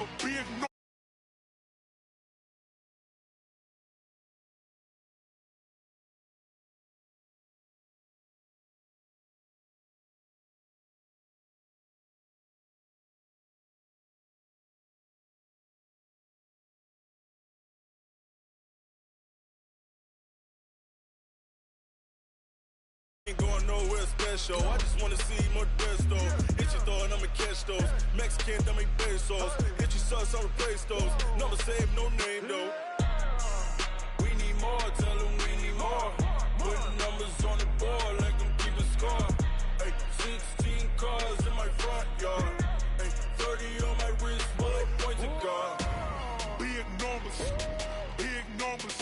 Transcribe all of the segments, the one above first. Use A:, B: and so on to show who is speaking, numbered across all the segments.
A: That's a big no.
B: Ain't going nowhere special. I just wanna see more Desto. Hit you throwing, I'ma catch those. Mexican, dummy pesos. Hit you sauce, I'll replace those. Never save no name though. We need more, tell them we need more. Putting numbers on the board, like them keep a score. Ay, 16 cars in my front yard. Ay, 30 on my wrist, bullet points of God.
A: Big numbers, big numbers.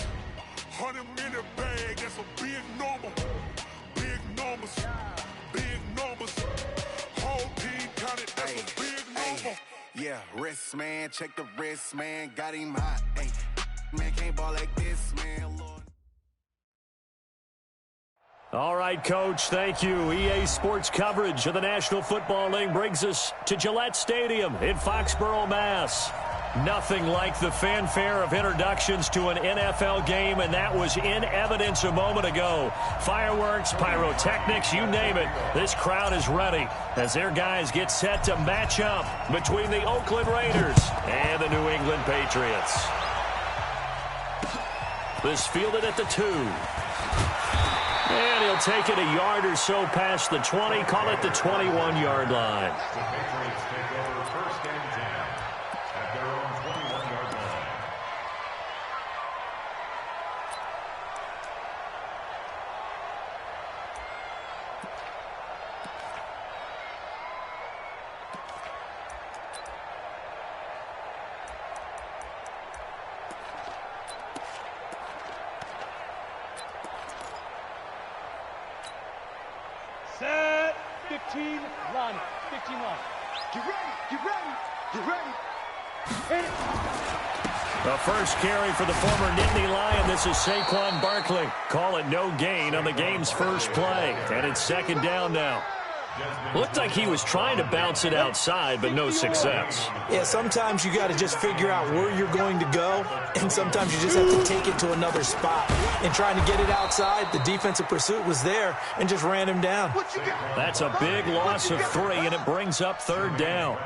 A: 100 in the bag, that's a big number. Big numbers, big numbers. Whole team counted, that's a big number.
C: Yeah, wrist man, check the wrist man, got him hot. Ay, man can't ball like this, man. Lord.
D: All right, Coach, thank you. EA Sports coverage of the National Football League brings us to Gillette Stadium in Foxborough, Mass. Nothing like the fanfare of introductions to an NFL game, and that was in evidence a moment ago. Fireworks, pyrotechnics, you name it. This crowd is ready as their guys get set to match up between the Oakland Raiders and the New England Patriots. This fielded at the 2. And he'll take it a yard or so past the 20, call it the 21-yard line.
E: The Patriots take over first and 10 at their own 21-yard line.
F: Set, 15, run, 15 line. Get ready, get ready, get ready. Hit it.
D: The first carry for the former Nittany Lion. This is Saquon Barkley. Call it no gain on the game's first play. And it's second down now. Looked like he was trying to bounce it outside, but no success.
G: Yeah, sometimes you got to just figure out where you're going to go, and sometimes you just have to take it to another spot. And trying to get it outside, the defensive pursuit was there and just ran him down.
D: That's a big loss of 3, and it brings up third down.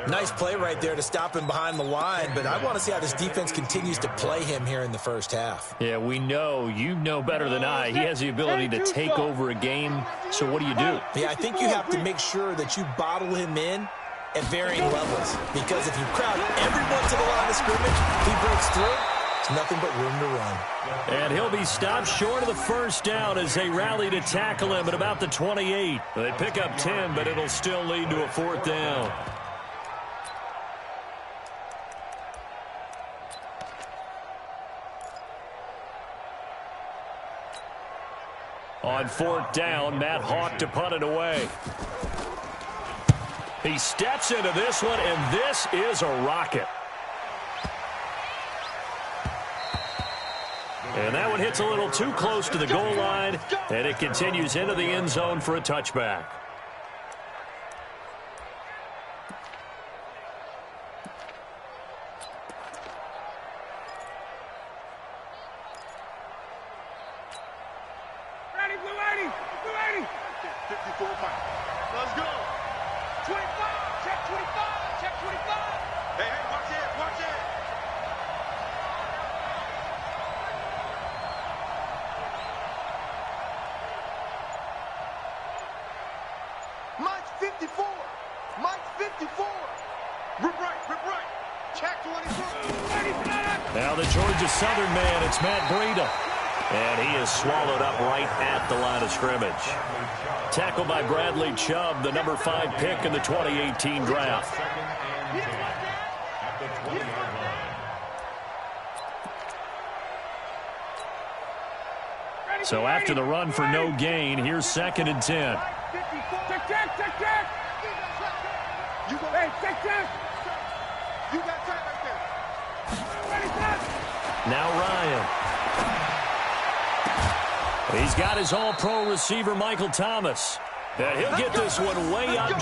G: Nice play right there to stop him behind the line, but I want to see how this defense continues to play him here in the first half.
D: Yeah, we know. You know better than I. He has the ability to take over a game, so what do?
G: Yeah, I think you have to make sure that you bottle him in at varying levels, because if you crowd everyone to the line of scrimmage, he breaks through, it's nothing but room to run.
D: And he'll be stopped short of the first down as they rally to tackle him at about the 28. They pick up 10, but it'll still lead to a fourth down. On fourth down, Matt Hawk to punt it away. He steps into this one, and this is a rocket. And that one hits a little too close to the goal line, and it continues into the end zone for a touchback. Now the Georgia Southern man, it's Matt Breida. And he is swallowed up right at the line of scrimmage. Tackled by Bradley Chubb, the number 5 pick in the 2018 draft. So after the run for no gain, here's second and 10. Now Ryan. He's got his all-pro receiver, Michael Thomas. And he'll get this one way up.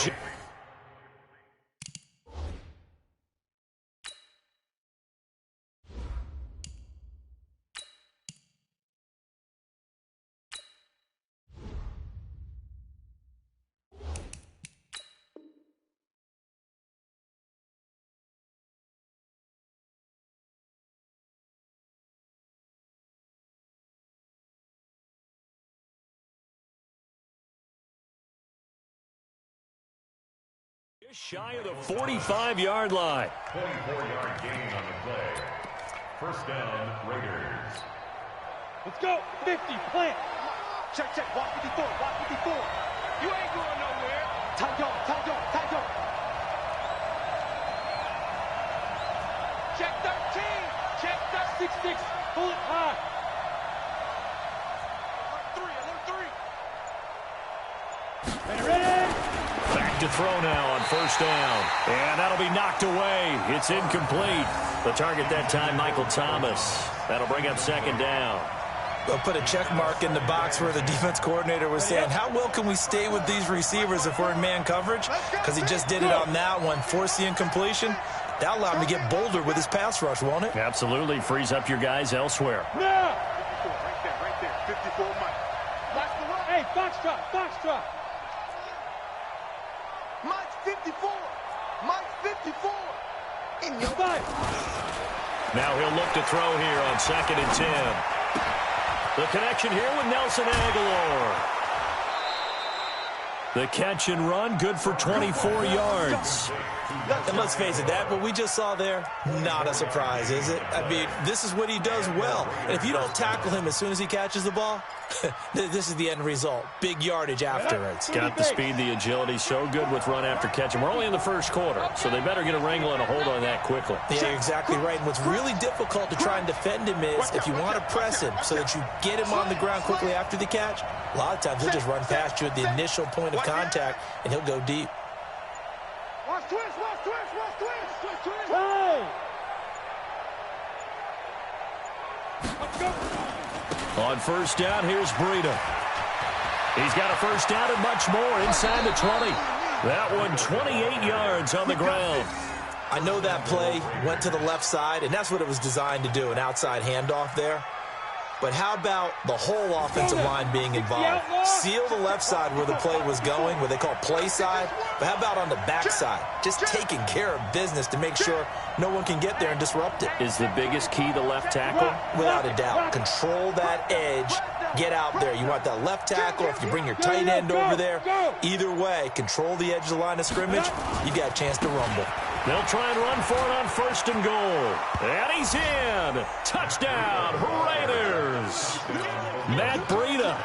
D: Shy of the 45-yard line.
E: 24-yard gain on the play. First down, Raiders.
F: Let's go. 50, plant. Check, check. Walk 54, walk 54. You ain't going nowhere. Tight dog, tight dog, tight dog. Check 13. Check 6-6. Pull it high. Alert 3. Ready?
D: Back to throw now on first down. And that'll be knocked away. It's incomplete. The target that time, Michael Thomas. That'll bring up second down.
G: They'll put a check mark in the box where the defense coordinator was saying, how well can we stay with these receivers if we're in man coverage? Because he just did it on that one, forced the incompletion. That allowed him to get bolder with his pass rush, won't it?
D: Absolutely. Frees up your guys elsewhere.
F: Now! 54, right there. 54, Mike. Watch the run. Hey, foxtrot, foxtrot. Mike's 54. Mike's 54. In your fight.
D: Now he'll look to throw here on 2nd and 10. The connection here with Nelson Aguilar. The catch and run, good for 24 yards.
G: And let's face it, that what we just saw there, not a surprise, is it? I mean, this is what he does well. And if you don't tackle him as soon as he catches the ball, this is the end result. Big yardage afterwards.
D: Got the speed, the agility, so good with run after catch. And we're only in the first quarter, so they better get a wrangle and a hold on that quickly.
G: Yeah, you're exactly right. And what's really difficult to try and defend him is if you want to press him so that you get him on the ground quickly after the catch, a lot of times he'll just run past you at the initial point of contact, and he'll go deep.
F: Watch twist, watch twist, watch twist, twist, twist. Hey! Let's go.
D: On first down, here's Breida. He's got a first down and much more inside the 20. That one 28 yards on the ground.
G: I know that play went to the left side, and that's what it was designed to do, an outside handoff there. But how about the whole offensive line being involved? Seal the left side where the play was going, what they call play side. But how about on the back side? Just taking care of business to make sure no one can get there and disrupt it.
D: Is the biggest key the left tackle?
G: Without a doubt. Control that edge. Get out there. You want that left tackle. If you bring your tight end over there, either way, control the edge of the line of scrimmage. You got a chance to rumble.
D: They'll try and run for it on first and goal. And he's in. Touchdown, Raiders. Matt Breida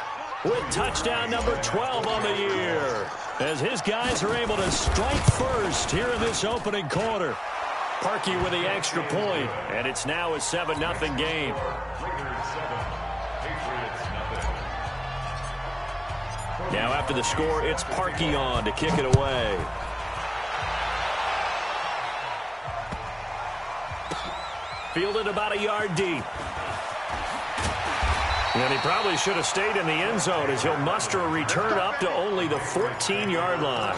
D: with touchdown number 12 on the year, as his guys are able to strike first here in this opening quarter. Parkey with the extra point, and it's now a 7-0 game. Now after the score, it's Parkey on to kick it away. Fielded about a yard deep. And he probably should have stayed in the end zone as he'll muster a return up to only the 14-yard line.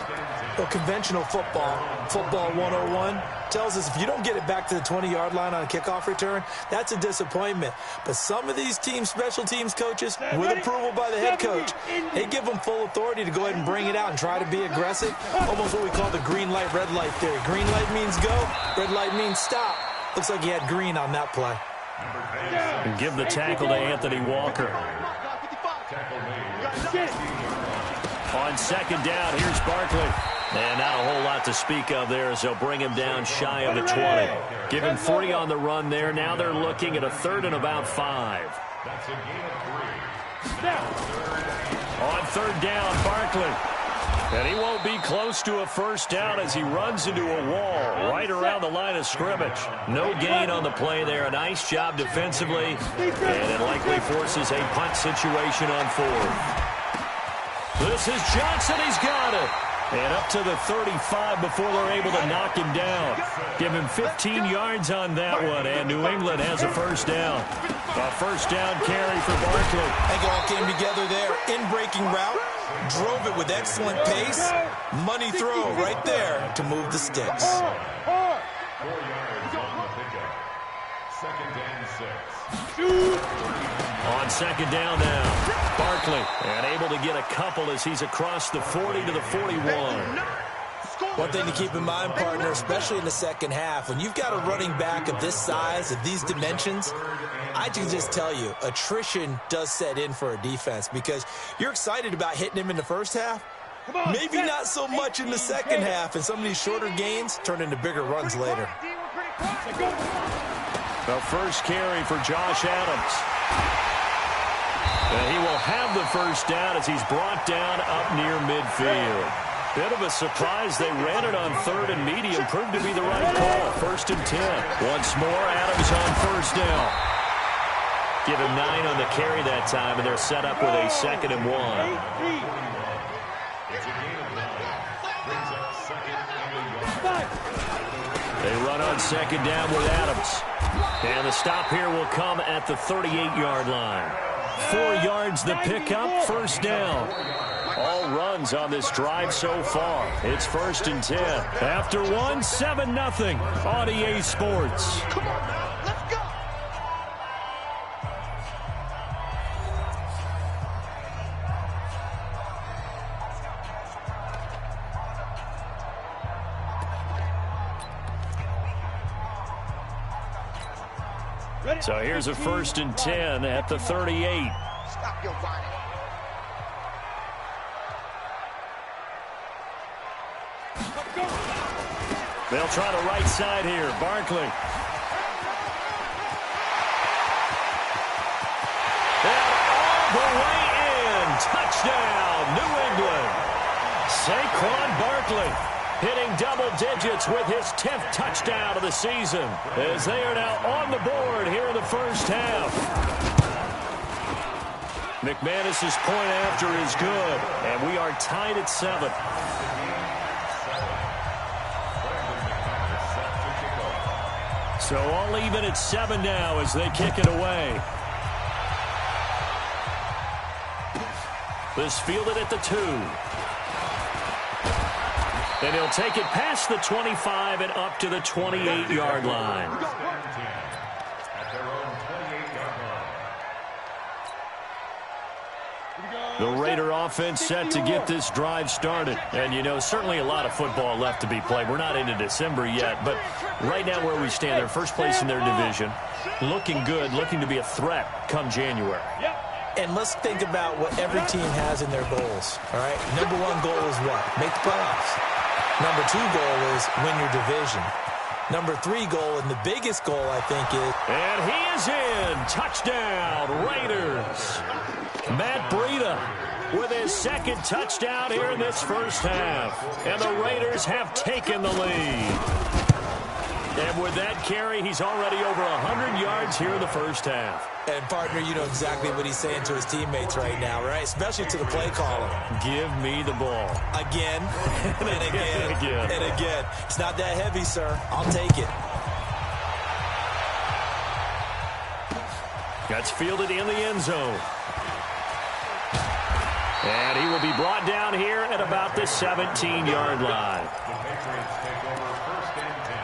G: Well, conventional football 101, tells us if you don't get it back to the 20-yard line on a kickoff return, that's a disappointment. But some of these team special teams coaches, with approval by the head coach, they give them full authority to go ahead and bring it out and try to be aggressive. Almost what we call the green light, red light theory. Green light means go, red light means stop. Looks like he had green on that play.
D: And give the tackle to Anthony Walker. On second down, here's Barkley. And not a whole lot to speak of there as they'll bring him down shy of the 20. Give him 40 on the run there. Now they're looking at a 3rd and about 5.
E: That's a gain of 3.
D: On third down, Barkley. And he won't be close to a first down as he runs into a wall right around the line of scrimmage. No gain on the play there. A nice job defensively. And it likely forces a punt situation on 4th. This is Johnson. He's got it. And up to the 35 before they're able to knock him down. Give him 15 yards on that one, and New England has a first down. A first down carry for Barkley.
G: I think it all came together there. In-breaking route, drove it with excellent pace. Money throw right there to move the sticks.
E: 4 yards on the pickup. 2nd and 6.
D: On second down now, Barkley, and able to get a couple as he's across the 40 to the 41.
G: One thing to keep in mind, partner, especially in the second half, when you've got a running back of this size, of these dimensions, I can just tell you, attrition does set in for a defense because you're excited about hitting him in the first half, Maybe not so much in the second half, and some of these shorter gains turn into bigger runs later.
D: The first carry for Josh Adams. And he will have the first down as he's brought down up near midfield. Bit of a surprise. They ran it on 3rd and medium. Proved to be the right call. 1st and 10. Once more, Adams on first down. Give him 9 on the carry that time, and they're set up with a 2nd and 1. They run on 2nd down with Adams. And the stop here will come at the 38-yard line. 4 yards the pickup, 1st down. All runs on this drive so far. It's 1st and 10. After 1, 7-0 on EA Sports.
F: Come on, let's go.
D: So here's a 1st and 10 at the 38.
F: Stop your whining.
D: They'll try the right side here. Barkley. And all the way in. Touchdown, New England. Saquon Barkley hitting double digits with his 10th touchdown of the season as they are now on the board here in the first half. McManus's point after is good, and we are tied at 7. So all even at 7 now as they kick it away. This fielded at the 2. And he'll take it past the 25 and up to the 28-yard line. The Raider offense set to get this drive started. And, you know, certainly a lot of football left to be played. We're not into December yet, but right now where we stand, they're first place in their division. Looking good, looking to be a threat come January.
G: And let's think about what every team has in their goals, all right? Number 1 goal is what? Make the playoffs. Number 2 goal is win your division. Number 3 goal, and the biggest goal, I think, is...
D: And he is in. Touchdown, Raiders. Matt Breida with his 2nd touchdown here in this first half. And the Raiders have taken the lead. And with that carry, he's already over 100 yards here in the first half.
G: And, partner, you know exactly what he's saying to his teammates right now, right? Especially to the play caller.
D: Give me the ball.
G: Again, and again, and again. It's not that heavy, sir. I'll take it.
D: That's fielded in the end zone. And he will be brought down here at about the 17-yard line.
E: The Patriots take over 1st and 10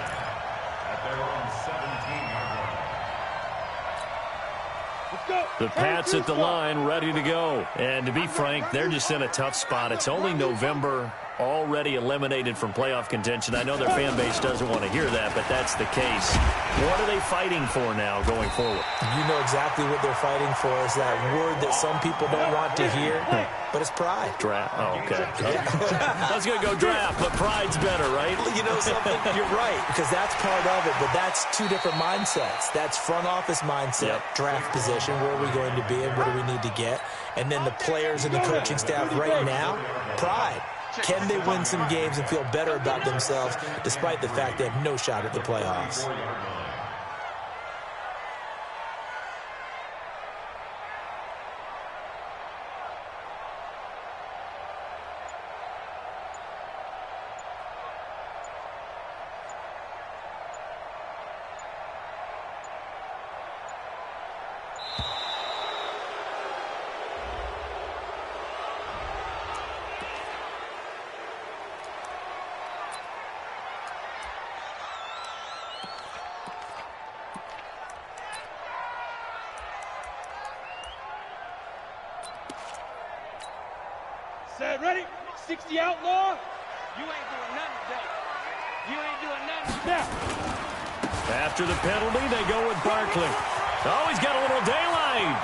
E: at their own 17-yard line.
D: The Pats at the line, ready to go. And to be frank, they're just in a tough spot. It's only November, already eliminated from playoff contention. I know their fan base doesn't want to hear that, but that's the case. What are they fighting for now going forward?
G: You know exactly what they're fighting for is that word that some people don't want to hear, but it's pride.
D: Draft. Oh, okay. I was going to go draft, but pride's better, right?
G: You know something? You're right, because that's part of it, but that's 2 different mindsets. That's front office mindset, draft position, where are we going to be and what do we need to get? And then the players and the coaching staff right now, pride. Can they win some games and feel better about themselves despite the fact they have no shot at the playoffs?
F: Set, ready? 60 outlaw. You ain't doing nothing today. You ain't doing nothing now.
D: After the penalty, they go with Barkley. Oh, he's got a little daylight.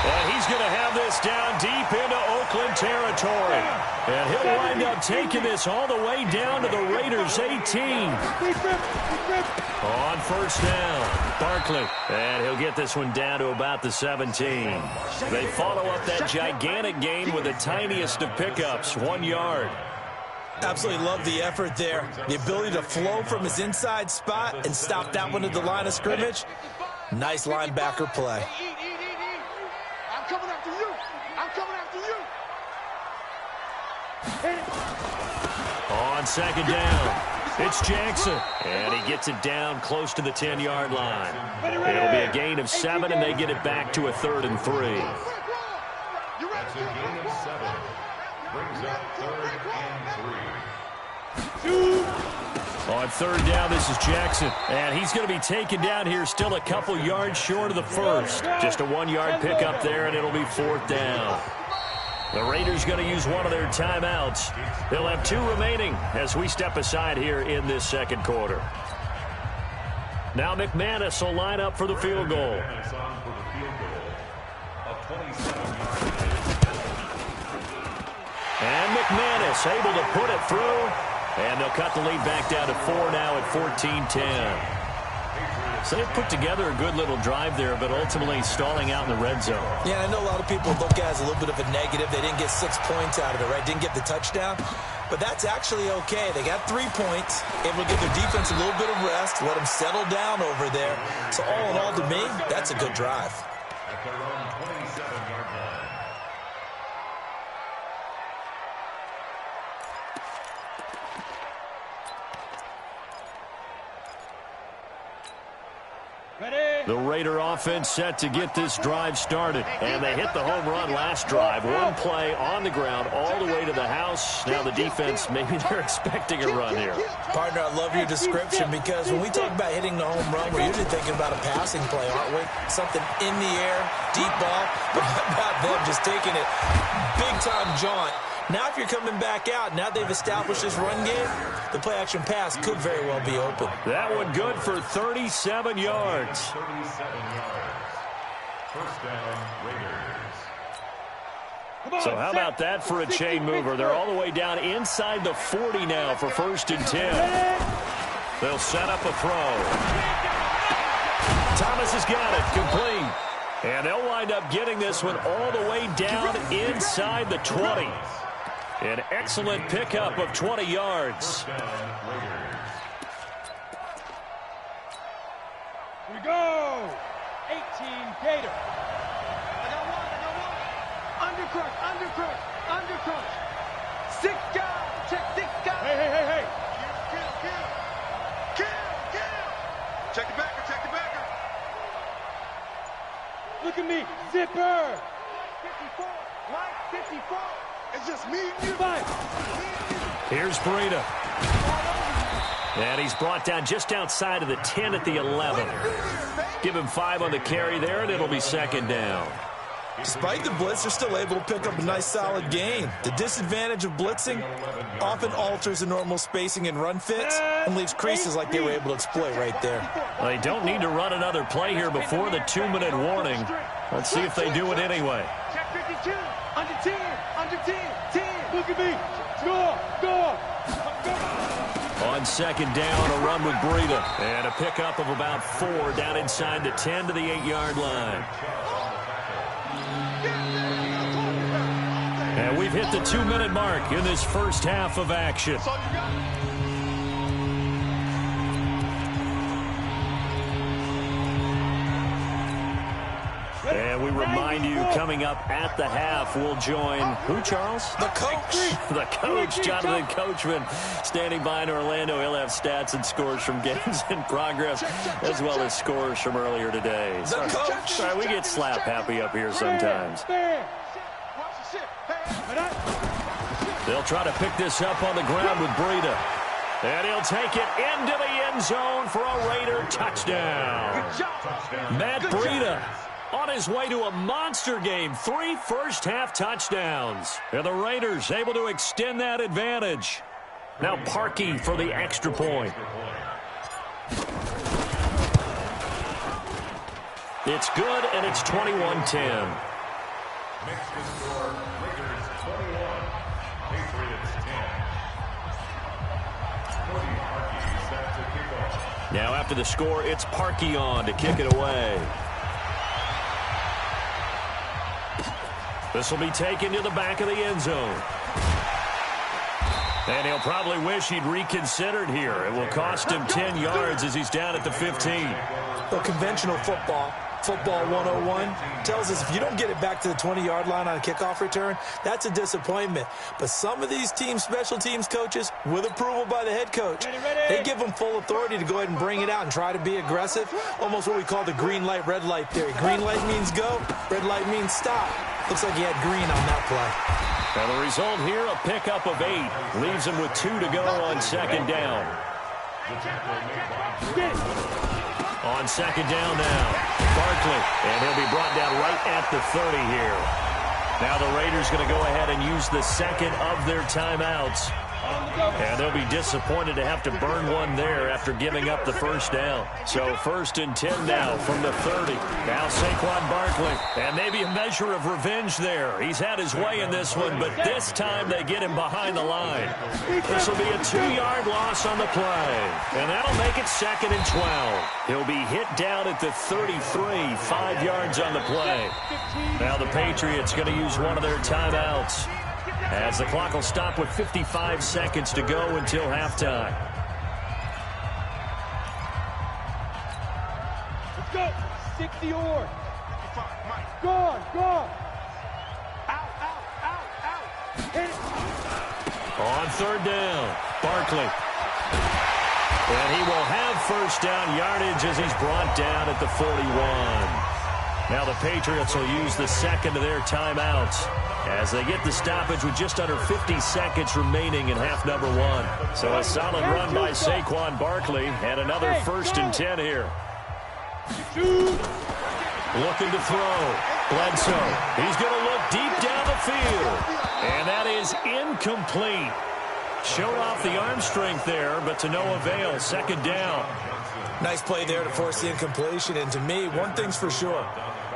D: And he's going to have this down deep into Oakland territory. And he'll wind up taking this all the way down to the Raiders' 18. On first down, Barkley. And he'll get this one down to about the 17. They follow up that gigantic gain with the tiniest of pickups, 1 yard.
G: Absolutely love the effort there. The ability to flow from his inside spot and stop that one at the line of scrimmage. Nice linebacker play.
F: I'm coming after you. I'm coming after you.
D: On second down, it's Jackson. And he gets it down close to the 10-yard line. It'll be a gain of 7, and they get it back to a 3rd and 3.
E: That's a gain of 7. Brings up 3rd and 3.
D: On third down, this is Jackson. And he's going to be taken down here still a couple yards short of the first. Just a 1-yard pickup there, and it'll be 4th down. The Raiders going to use one of their timeouts. They'll have 2 remaining as we step aside here in this second quarter. Now McManus will line up for the field goal. And McManus able to put it through. And they'll cut the lead back down to 4 now at 14-10. So they put together a good little drive there, but ultimately stalling out in the red zone.
G: Yeah, I know a lot of people look at it as a little bit of a negative. They didn't get 6 points out of it, right? Didn't get the touchdown. But that's actually okay. They got 3 points, able to give their defense a little bit of rest, let them settle down over there. So all in all, to me, that's a good drive.
E: At their own 27-yard line.
D: The Raider offense set to get this drive started. And they hit the home run last drive. 1 play on the ground all the way to the house. Now the defense, maybe they're expecting a run here.
G: Partner, I love your description because when we talk about hitting the home run, we're usually thinking about a passing play, aren't we? Something in the air, deep ball. But how about them just taking it big-time jaunt? Now if you're coming back out, now they've established this run game, the play-action pass could very well be open.
D: That one good for 37 yards.
E: 37 yards. First down, Raiders.
D: So how about that for a chain mover? They're all the way down inside the 40 now for 1st and 10. They'll set up a throw. Thomas has got it, complete. And they'll wind up getting this one all the way down inside the 20. An excellent pickup of 20 yards.
F: Here we go. 18 Gator. I got one. Undercrush. 6 guys. Check 6 guys. Hey. Kill. Check the backer. Look at me. Zipper. 54. Mike 54. It's just me and you.
D: Here's Breida. And he's brought down just outside of the 10 at the 11. Give him 5 on the carry there, and it'll be 2nd down.
G: Despite the blitz, they're still able to pick up a nice solid gain. The disadvantage of blitzing often alters the normal spacing and run fits and leaves creases like they were able to exploit right there.
D: Well, they don't need to run another play here before the 2-minute warning. Let's see if they do it anyway.
F: Check 52. Under 10. Look at me. Go.
D: On 2nd down, a run with Breida. And a pickup of about 4 down inside the 10 to the 8-yard line. And we've hit the 2-minute mark in this first half of action. And we remind you, coming up at the half, we'll join who, Charles?
G: The coach.
D: The coach, Jonathan Coachman, standing by in Orlando. He'll have stats and scores from games in progress, as well as scores from earlier today.
G: The coach.
D: Sorry, we get slap happy up here sometimes. They'll try to pick this up on the ground with Breida. And he'll take it into the end zone for a Raider touchdown. Matt Breida on his way to a monster game. 3 first-half touchdowns. And the Raiders able to extend that advantage. Now Parkey for the extra point. It's good, and it's 21-10.
E: Makes the score Lakers 21, Patriots 10. Cody Parkey set to kick off.
D: Now after the score, it's Parkey on to kick it away. This will be taken to the back of the end zone. And he'll probably wish he'd reconsidered here. It will cost him 10 yards as he's down at the 15.
G: Well, conventional football 101, tells us if you don't get it back to the 20-yard line on a kickoff return, that's a disappointment. But some of these special teams coaches, with approval by the head coach, they give them full authority to go ahead and bring it out and try to be aggressive, almost what we call the green light, red light theory. Green light means go, red light means stop. Looks like he had green on that play.
D: And the result here, a pickup of 8. Leaves him with 2 to go on second down. On second down now, Barkley, and he'll be brought down right at the 30 here. Now the Raiders going to go ahead and use the second of their timeouts. And they'll be disappointed to have to burn one there after giving up the first down. So 1st and 10 now from the 30. Now Saquon Barkley. And maybe a measure of revenge there. He's had his way in this one, but this time they get him behind the line. This will be a 2-yard loss on the play. And that'll make it 2nd and 12. He'll be hit down at the 33, 5 yards on the play. Now the Patriots going to use one of their timeouts, as the clock will stop with 55 seconds to go until halftime.
F: Let's go. 60 or. Gone. Out. Hit it.
D: On 3rd down, Barkley. And he will have 1st down yardage as he's brought down at the 41. Now the Patriots will use the second of their timeouts as they get the stoppage with just under 50 seconds remaining in half number 1. So a solid run by Saquon Barkley and another 1st and 10 here. Looking to throw. Bledsoe. He's going to look deep down the field. And that is incomplete. Showed off the arm strength there, but to no avail. 2nd down.
G: Nice play there to force the incompletion. And to me, one thing's for sure.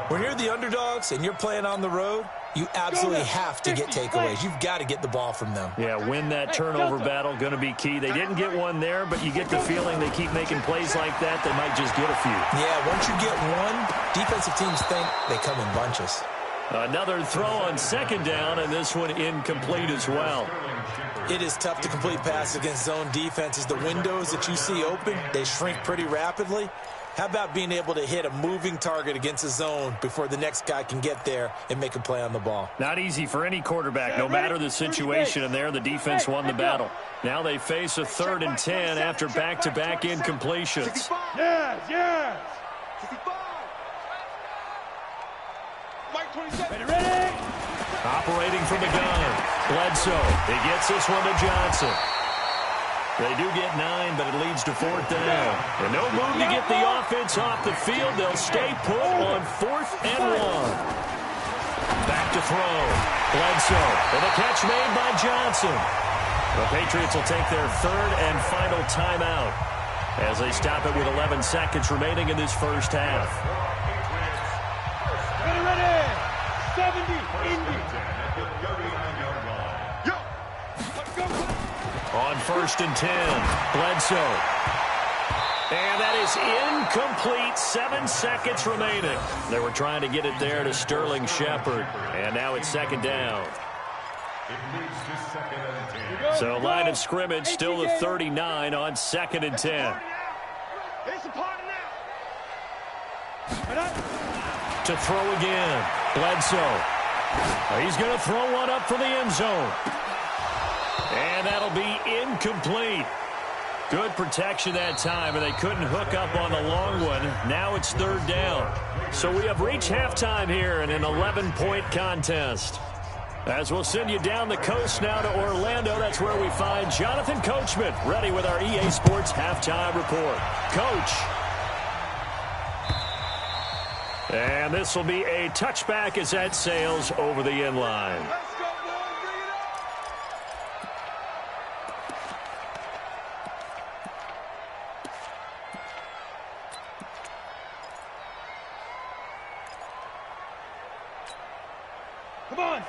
G: When you're the underdogs and you're playing on the road, you absolutely have to get takeaways. You've got to get the ball from them.
D: Yeah, win that turnover battle, going to be key. They didn't get one there, but you get the feeling they keep making plays like that, they might just get a few.
G: Yeah, once you get one, defensive teams think they come in bunches.
D: Another throw on 2nd down, and this one incomplete as well.
G: It is tough to complete passes against zone defenses. The windows that you see open, they shrink pretty rapidly. How about being able to hit a moving target against a zone before the next guy can get there and make a play on the ball?
D: Not easy for any quarterback, no matter the situation, and there the defense won the battle. Now they face a 3rd and 10 after back-to-back incompletions.
F: Yes. Ready.
D: Operating from the gun, Bledsoe. He gets this one to Johnson. They do get 9, but it leads to 4th down. And no move to get the offense off the field. They'll stay put on 4th and 1. Back to throw. Bledsoe. And the catch made by Johnson. The Patriots will take their 3rd and final timeout as they stop it with 11 seconds remaining in this first half.
F: Ready. 70, Indy.
D: On 1st and 10, Bledsoe. And that is incomplete. 7 seconds remaining. They were trying to get it there to Sterling Shepard. And now it's 2nd down. So line of scrimmage still the 39 on 2nd and 10. To throw again. Bledsoe. He's going to throw one up for the end zone. And that'll be incomplete. Good protection that time, and they couldn't hook up on the long one. Now it's 3rd down. So we have reached halftime here in an 11-point contest. As we'll send you down the coast now to Orlando, that's where we find Jonathan Coachman, ready with our EA Sports Halftime Report. Coach. And this will be a touchback as that sails over the end line.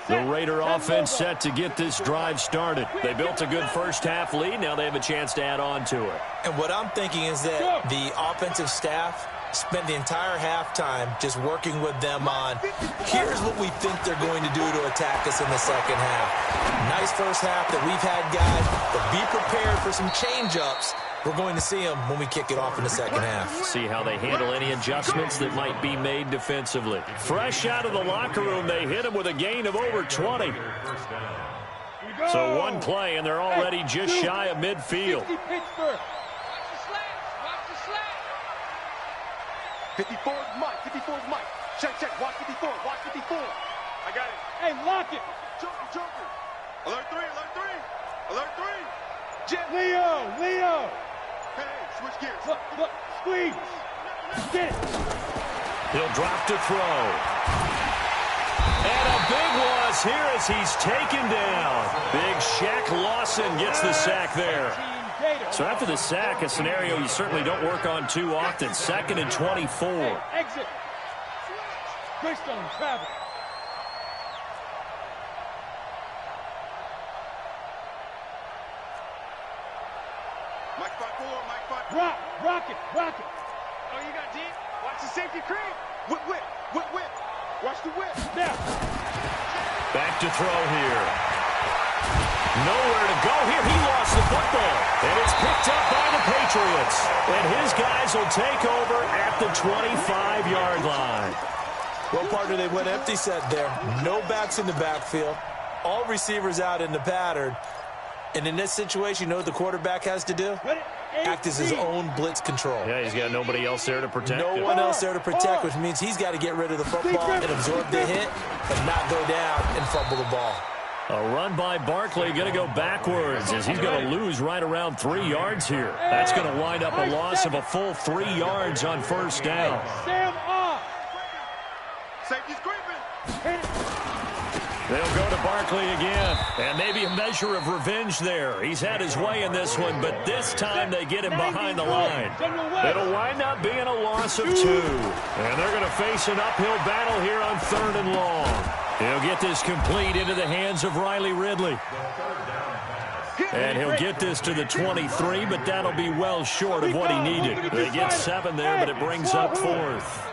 D: The Raider offense set to get this drive started. They built a good first-half lead. Now they have a chance to add on to it.
G: And what I'm thinking is that the offensive staff spent the entire halftime just working with them on, here's what we think they're going to do to attack us in the second half. Nice first half that we've had, guys, but be prepared for some change-ups. We're going to see them when we kick it off in the second half.
D: See how they handle any adjustments that might be made defensively. Fresh out of the locker room, they hit him with a gain of over 20. So one play, and they're already just shy of midfield.
F: 54 is Mike. 54 is Mike. Check, check. Watch 54. Watch 54. I got it. Hey, lock it. Joker. Alert 3. Alert 3. Alert 3. Jet. Leo. Hey, switch gears. Look. Squeeze. Get it.
D: He'll drop to throw. And a big loss here as he's taken down. Big Shaq Lawson gets the sack there. So after the sack, a scenario you certainly don't work on too often. 2nd and 24.
F: Exit. Greystone, travel. Mike 5-4. Rock it. Oh, you got deep? Watch the safety creep. Whip. Watch the whip. Now.
D: Back to throw here. Nowhere to go here. He lost the football. And it's picked up by the Patriots. And his guys will take over at the 25-yard line.
G: Well, partner, they went empty set there. No backs in the backfield. All receivers out in the pattern. And in this situation, you know what the quarterback has to do? Act as his own blitz control.
D: Yeah, he's got nobody else there to protect him.
G: No one else there to protect, which means he's got to get rid of the football and absorb the hit, but not go down and fumble the ball.
D: A run by Barkley going to go backwards as he's going to lose right around 3 yards here. That's going to wind up a loss of a full 3 yards on first down.
F: Sam off. Safety's creeping.
D: They'll go to Barkley again, and maybe a measure of revenge there. He's had his way in this one, but this time they get him behind the line. It'll wind up being a loss of 2, and they're going to face an uphill battle here on 3rd and long. He'll get this complete into the hands of Riley Ridley. And he'll get this to the 23, but that'll be well short of what he needed. They get 7 there, but it brings up 4th.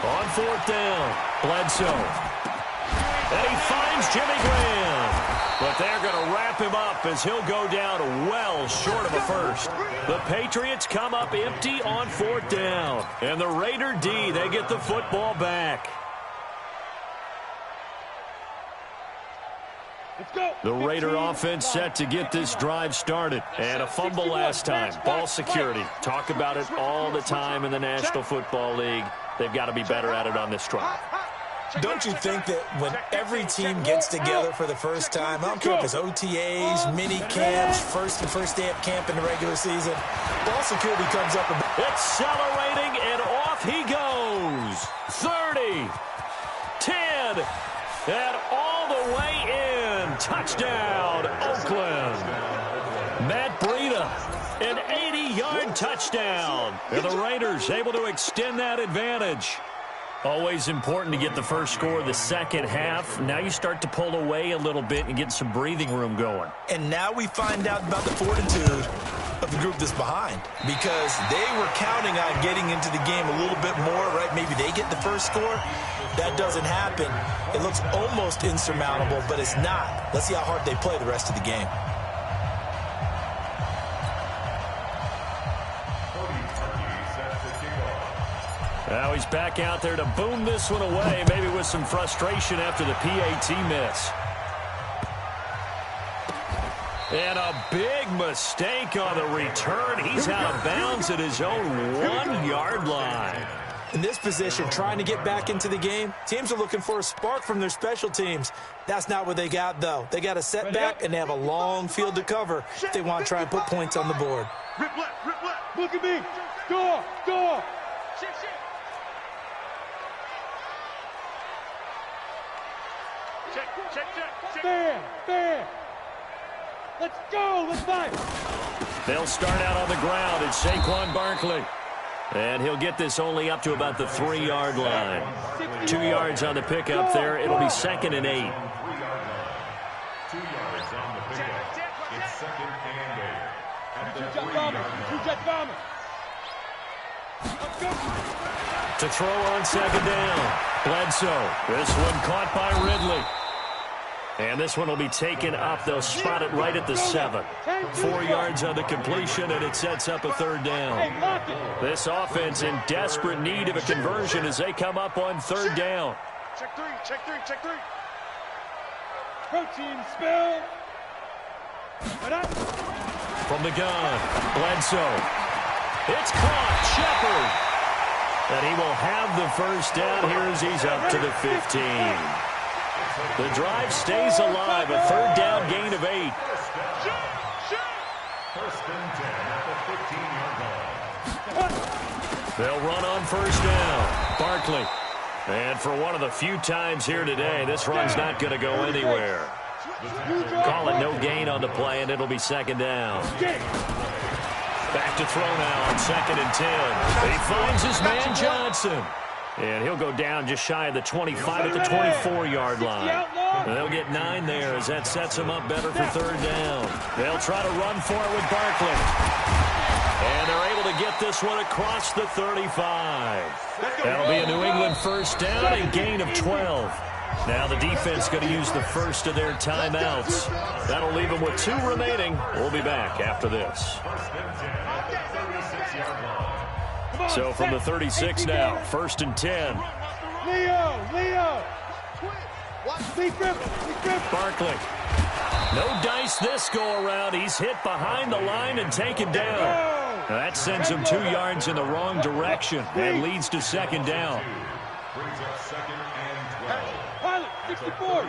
D: On 4th down, Bledsoe. And he finds Jimmy Graham. But they're going to wrap him up as he'll go down well short of a first. The Patriots come up empty on 4th down. And the Raider D, they get the football back. The Raider offense set to get this drive started. And a fumble last time. Ball security. Talk about it all the time in the National Football League. They've got to be better at it on this drive.
G: Don't you think that when every team gets together for the first time, I don't care if it's OTAs, mini camps, first day of camp in the regular season, ball security comes up.
D: Accelerating, and off he goes. 30, 10, and all the way in. Touchdown, Oakland. Matt Breida, an 80-yard touchdown. And the Raiders able to extend that advantage. Always important to get the first score of the second half. Now you start to pull away a little bit and get some breathing room going.
G: And now we find out about the fortitude of the group that's behind, because they were counting on getting into the game a little bit more, right? Maybe they get the first score. That doesn't happen. It looks almost insurmountable, but it's not. Let's see how hard they play the rest of the game.
D: Now he's back out there to boom this one away, maybe with some frustration after the PAT miss. And a big mistake on the return. He's out of bounds at his own 1-yard line.
G: In this position, trying to get back into the game, teams are looking for a spark from their special teams. That's not what they got, though. They got a setback, and they have a long field to cover if they want to try and put points on the board.
F: Rip left. Look at me. Score. Shit. Check. Fair. Let's go. Let's fight.
D: They'll start out on the ground. It's Saquon Barkley. And he'll get this only up to about the 3-yard line. 2 yards on the pickup there. It'll be 2nd and 8.
E: 2 yards on the pickup. It's 2nd and 8. At the 3-yard line.
D: To throw on 2nd down. Bledsoe. This one caught by Ridley. And this one will be taken up. They'll spot it right at the 7. 4 yards on the completion, and it sets up a 3rd down. This offense in desperate need of a conversion as they come up on 3rd down.
F: Check 3, check 3, check 3. Protein spill.
D: From the gun, Bledsoe. It's caught. Shepard. And he will have the 1st down here as he's up to the 15. The drive stays alive. A 3rd down gain of 8.
E: 1st and 10 at the 15-yard line.
D: They'll run on 1st down. Barkley. And for one of the few times here today, this run's not going to go anywhere. Call it no gain on the play, and it'll be 2nd down. Back to throw now on 2nd and 10. He finds his man Johnson. And he'll go down just shy of the 25 at the 24-yard line. And they'll get 9 there as that sets them up better for 3rd down. They'll try to run for it with Barkley. And they're able to get this one across the 35. That'll be a New England 1st down and gain of 12. Now the defense going to use the first of their timeouts. That'll leave them with 2 remaining. We'll be back after this. So from the 36 now, 1st and 10.
F: Leo.
D: Barkley. No dice this go around. He's hit behind the line and taken down. Now that sends him 2 yards in the wrong direction and leads to 2nd down.
E: Brings up 2nd and 12.
F: Pilot, 64.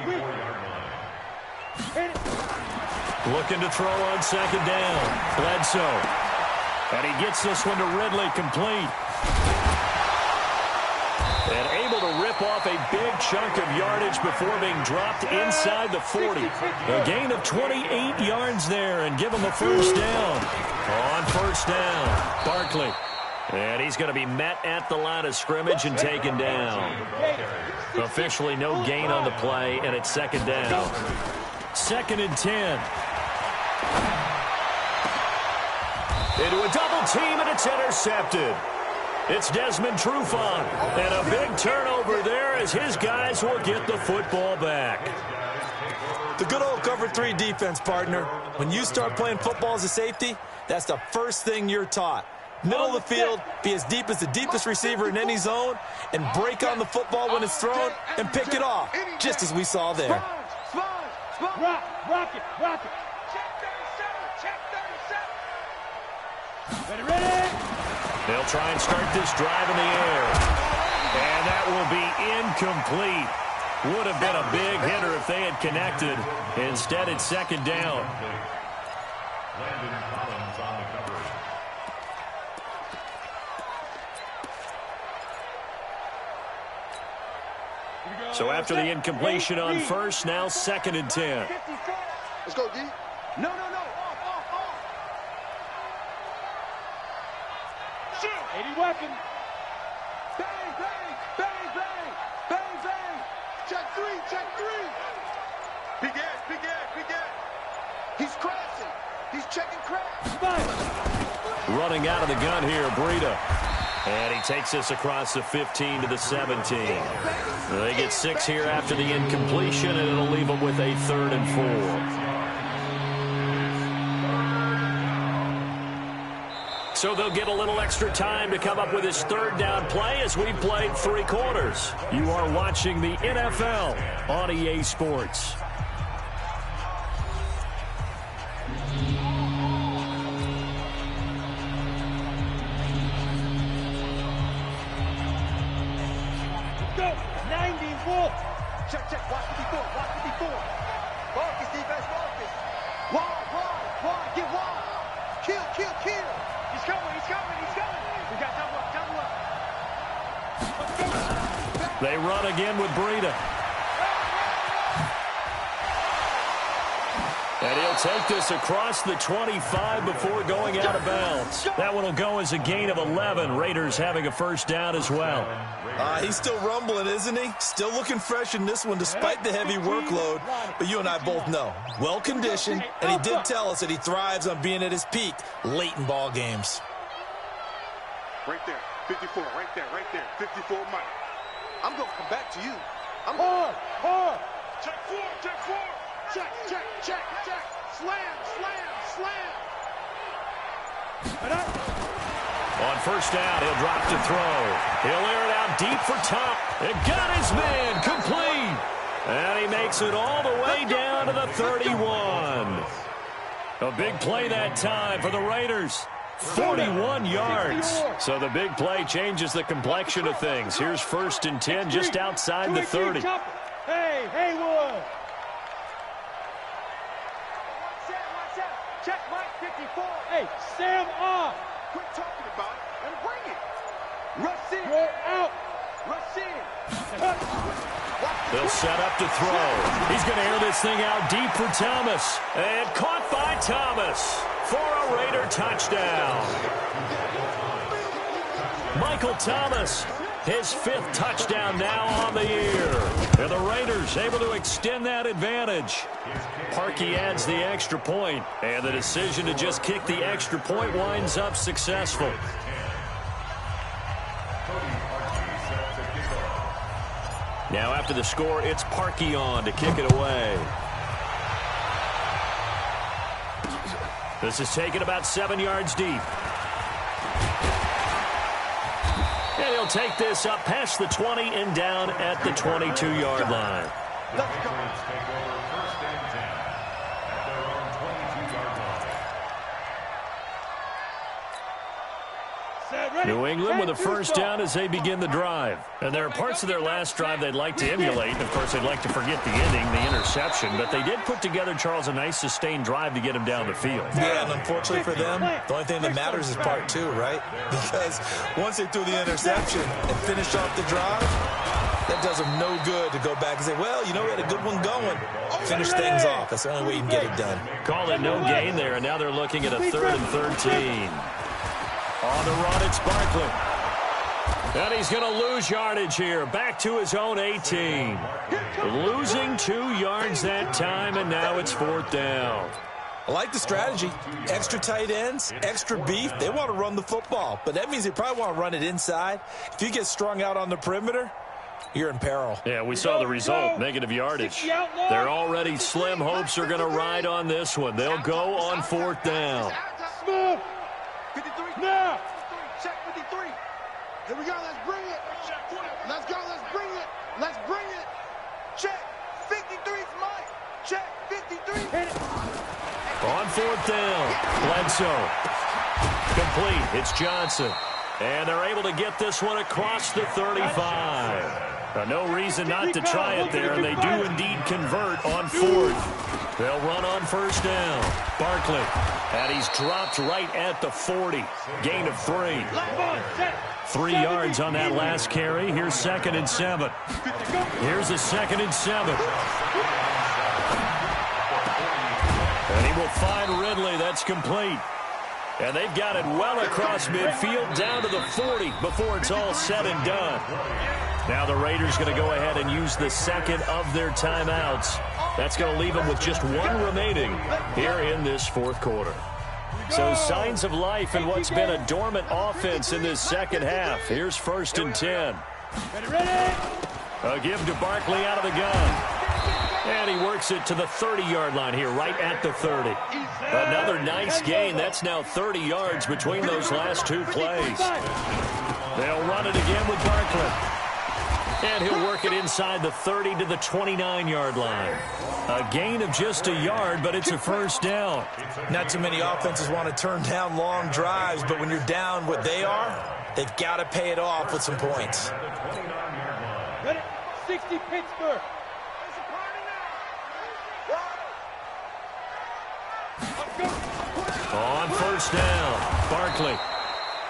D: Looking to throw on 2nd down. Bledsoe. And he gets this one to Ridley, complete. And able to rip off a big chunk of yardage before being dropped inside the 40. A gain of 28 yards there and give him a 1st down. On 1st down, Barkley. And he's going to be met at the line of scrimmage and taken down. Officially no gain on the play, and it's 2nd down. 2nd and 10. Into a double team, and it's intercepted. It's Desmond Trufant, and a big turnover there as his guys will get the football back.
G: The good old cover 3 defense, partner. When you start playing football as a safety, that's the first thing you're taught. Middle of the field, be as deep as the deepest receiver in any zone, and break on the football when it's thrown and pick it off, just as we saw there.
F: Rock it. Ready.
D: They'll try and start this drive in the air. And that will be incomplete. Would have been a big hitter if they had connected. Instead, it's 2nd down.
E: Landon Collins on the coverage.
D: So after the incompletion on 1st, now 2nd and 10.
F: Let's go, D. No. Off. 80 weapon. Bang. Check 3. Big Ed. He's crashing. He's checking crash.
D: Running out of the gun here, Breida. And he takes this across the 15 to the 17. They get 6 here after the incompletion, and it'll leave them with a 3rd and 4. So they'll get a little extra time to come up with his 3rd down play as we've played 3 quarters. You are watching the NFL on EA Sports.
F: Go. 90 Wolf. Check. Watch it before. Marcus, defense, Marcus. Wide. Get wide. Kill. He's coming. We got double up.
D: They run again with Breida. And he'll take this across the 25 before going out of bounds. That one will go as a gain of 11. Raiders having a first down as well.
G: He's still rumbling, isn't he? Still looking fresh in this one despite the heavy workload. But you and I both know, well-conditioned, and he did tell us that he thrives on being at his peak late in ball games.
F: Right there, 54, right there, 54 Mike. I'm going to come back to you. I'm hard. Check four. Check. Slam.
D: On first down, he'll drop to throw. He'll air it out deep for Tom. It got his man complete. And he makes it all the way down to the 31. A big play that time for the Raiders. 41 yards. So the big play changes the complexion of things. Here's 1st and 10 just outside the 30.
F: Hey, Haywood. Check Mike 54. Hey, Sam off. Quit talking about it and bring it. Rush in. Roll out. Rush in.
D: They'll set up to throw. He's going to air this thing out deep for Thomas. And caught by Thomas for a Raider touchdown. Michael Thomas, his 5th touchdown now on the year. And the Raiders able to extend that advantage. Parkey adds the extra point, and the decision to just kick the extra point winds up successful. Now after the score, it's Parkey on to kick it away. This is taken about 7 yards deep. And he'll take this up past the 20 and down at the 22-yard line.
F: Let's go.
D: New England with a first down as they begin the drive. And there are parts of their last drive they'd like to emulate. And, of course, they'd like to forget the ending, the interception. But they did put together, Charles, a nice sustained drive to get him down the field.
G: Yeah, and unfortunately for them, the only thing that matters is part 2, right? Because once they threw the interception and finished off the drive, that does them no good to go back and say, well, you know, we had a good one going. Finish things off. That's the only way you can get it done.
D: Call it no gain there, and now they're looking at a 3rd and 13. On the run, it's Barkley. And he's going to lose yardage here. Back to his own 18. Losing 2 yards that time, and now it's 4th down.
G: I like the strategy. Extra tight ends, extra beef. They want to run the football, but that means they probably want to run it inside. If you get strung out on the perimeter, you're in peril.
D: Yeah, we saw the result, negative yardage. They're already slim hopes are going to ride on this one. They'll go on 4th down.
F: Smooth. 53. Now. Check 53. Here we go. Let's bring it. Let's go. Let's bring it. Let's bring it. Check. 53's Mike. Check. 53. Hit it.
D: On 4th down. Bledsoe. Complete. It's Johnson. And they're able to get this one across the 35. No reason not to try it there, and they do indeed convert on 4th. They'll run on 1st down. Barkley. And he's dropped right at the 40. Gain of 3. 3 yards on that last carry. Here's 2nd and 7. Here's a 2nd and 7. And he will find Ridley. That's complete. And they've got it well across midfield down to the 40 before it's all said and done. Now the Raiders going to go ahead and use the 2nd of their timeouts. That's going to leave them with just 1 remaining here in this 4th quarter. So signs of life in what's been a dormant offense in this 2nd half. Here's 1st and 10. A give to Barkley out of the gun. And he works it to the 30-yard line here, right at the 30. Another nice gain. That's now 30 yards between those last 2 plays. They'll run it again with Barkley. And he'll work it inside the 30 to the 29-yard line. A gain of just a yard, but it's a 1st down.
G: Not too many offenses want to turn down long drives, but when you're down what they are, they've got to pay it off with some points.
F: 60 Pittsburgh.
D: On 1st down, Barkley.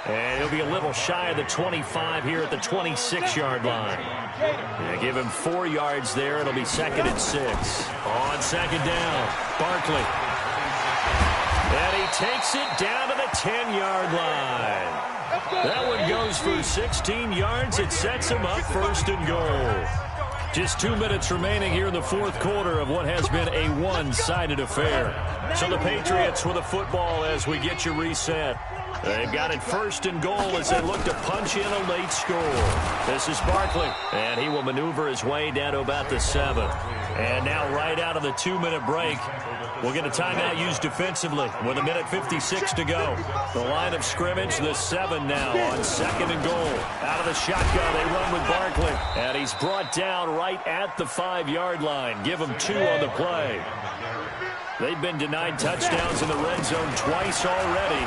D: And he'll be a little shy of the 25 here at the 26-yard line. Yeah, give him 4 yards there. It'll be 2nd and 6. On 2nd down, Barkley. And he takes it down to the 10-yard line. That one goes for 16 yards. It sets him up 1st and goal. Just 2 minutes remaining here in the 4th quarter of what has been a one-sided affair. So the Patriots with a football as we get you reset. They've got it 1st and goal as they look to punch in a late score. This is Barkley, and he will maneuver his way down to about the 7. And now right out of the 2-minute break, we'll get a timeout used defensively with 1:56 to go. The line of scrimmage, the 7 now on 2nd and goal. Out of the shotgun, they run with Barkley. And he's brought down right at the 5-yard line. Give him 2 on the play. They've been denied touchdowns in the red zone twice already.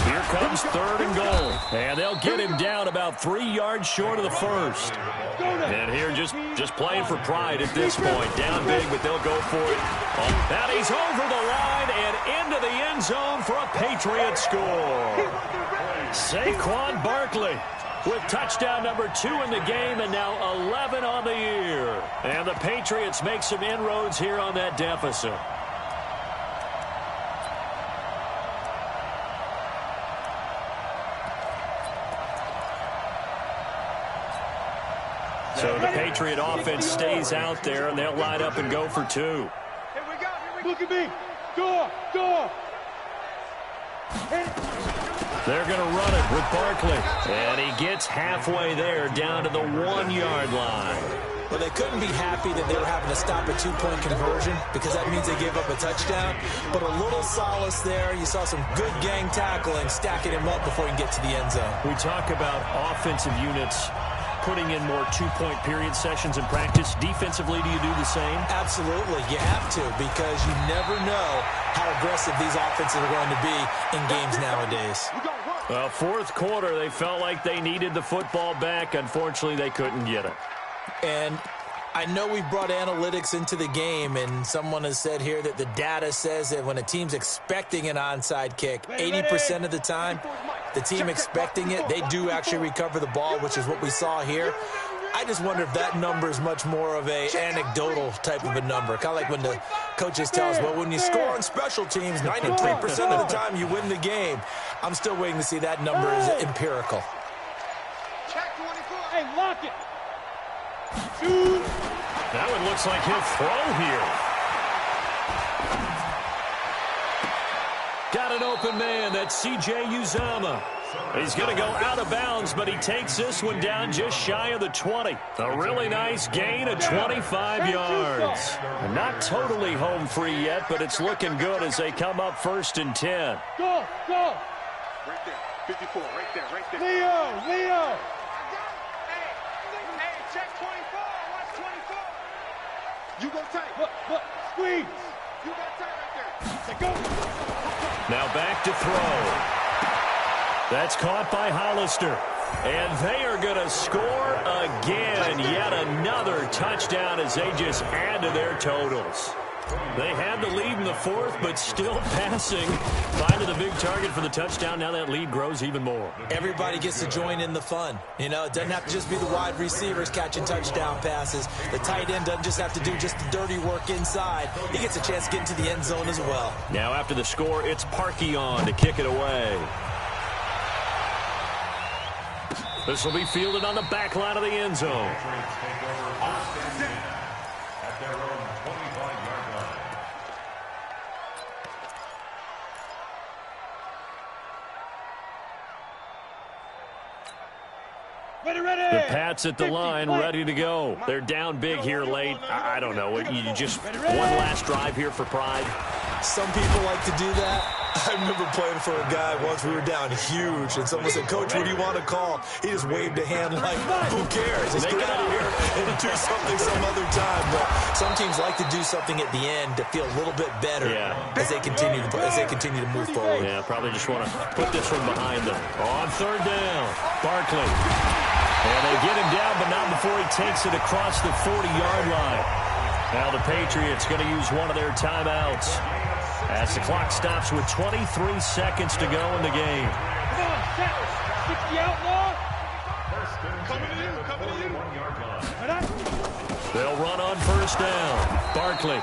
D: Here comes 3rd and goal. And they'll get him down about 3 yards short of the 1st. And here just playing for pride at this point. Down big, but they'll go for it. And he's over the line and into the end zone for a Patriot score. Saquon Barkley with touchdown number 2 in the game and now 11 on the year. And the Patriots make some inroads here on that deficit. So the Patriot offense stays out there, and they'll line up and go for 2.
F: Here we go. Look at me. Go.
D: They're going to run it with Barkley. And he gets halfway there down to the 1-yard line.
G: Well, they couldn't be happy that they were having to stop a 2-point conversion because that means they gave up a touchdown. But a little solace there. You saw some good gang tackling, stacking him up before he can get to the end zone.
D: We talk about offensive units putting in more 2-point period sessions in practice. Defensively, do you do the same?
G: Absolutely. You have to because you never know how aggressive these offenses are going to be in games nowadays.
D: Well, 4th quarter, they felt like they needed the football back. Unfortunately, they couldn't get it.
G: And I know we brought analytics into the game, and someone has said here that the data says that when a team's expecting an onside kick, 80% of the time, the team expecting it, they do actually recover the ball, which is what we saw here. I just wonder if that number is much more of a anecdotal type of a number. Kind of like when the coaches tell us, well, when you score on special teams, 93% of the time you win the game. I'm still waiting to see that number is empirical.
F: Hey, lock it.
D: That one looks like he'll throw here. Got an open man. That's C.J. Uzomah. He's going to go out of bounds, but he takes this one down just shy of the 20. A really nice gain of 25 yards. Not totally home free yet, but it's looking good as they come up 1st and 10.
F: Go. Right there. 54, right there. Leo. Hey, check 24. Watch 24. You go tight. Look, squeeze. You got tight right there. Say go.
D: Now back to throw. That's caught by Hollister. And they are going to score again. Yet another touchdown as they just add to their totals. They had the lead in the 4th, but still passing. Finding the big target for the touchdown. Now that lead grows even more.
G: Everybody gets to join in the fun. You know, it doesn't have to just be the wide receivers catching touchdown passes. The tight end doesn't just have to do just the dirty work inside. He gets a chance to get into the end zone as well.
D: Now after the score, it's Parkey on to kick it away. This will be fielded on the back line of the end zone. The Pats at the line, ready to go. They're down big here late. I don't know. You just one last drive here for pride.
G: Some people like to do that. I remember playing for a guy once. We were down huge, and someone said, "Coach, what do you want to call?" He just waved a hand like, "Who cares? Let's get out of here and do something some other time." But some teams like to do something at the end to feel a little bit better as they continue to move forward.
D: Yeah, probably just want to put this one behind them. On 3rd down, Barkley. And they get him down, but not before he takes it across the 40-yard line. Now the Patriots going to use one of their timeouts as the clock stops with 23 seconds to go in the game.
F: 60 outlaw.
E: First and 10 at the 41-yard line.
D: They'll run on first down. Barkley.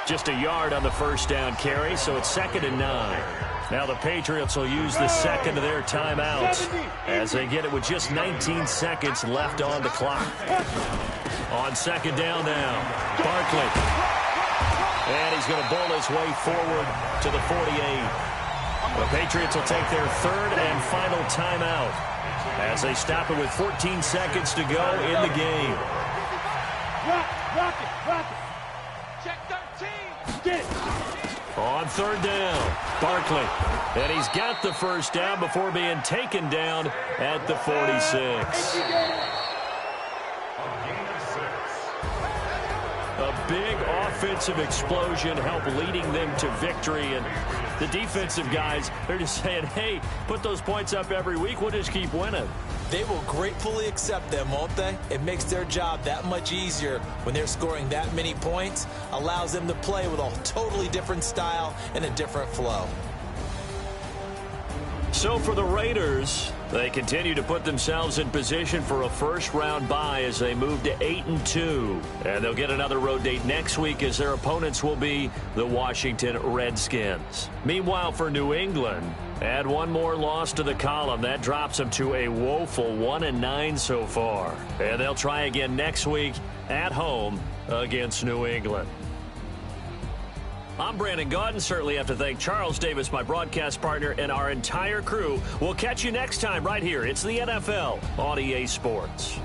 D: Just a yard on the first down carry, so it's 2nd and 9. Now the Patriots will use the second of their timeouts as they get it with just 19 seconds left on the clock. On 2nd down now, Barkley. And he's going to bowl his way forward to the 48. The Patriots will take their 3rd and final timeout as they stop it with 14 seconds to go in the game.
F: Rock it. Check 13. Get it.
D: On 3rd down, Barkley. And he's got the first down before being taken down at the 46. A big offensive explosion helped leading them to victory. And the defensive guys, they're just saying, hey, put those points up every week. We'll just keep winning.
G: They will gratefully accept them, won't they? It makes their job that much easier when they're scoring that many points. Allows them to play with a totally different style and a different flow.
D: So for the Raiders, they continue to put themselves in position for a first-round bye as they move to 8-2. And they'll get another road date next week as their opponents will be the Washington Redskins. Meanwhile, for New England, add one more loss to the column. That drops them to a woeful 1-9 so far. And they'll try again next week at home against New England. I'm Brandon Gaudin. Certainly have to thank Charles Davis, my broadcast partner, and our entire crew. We'll catch you next time right here. It's the NFL on EA Sports.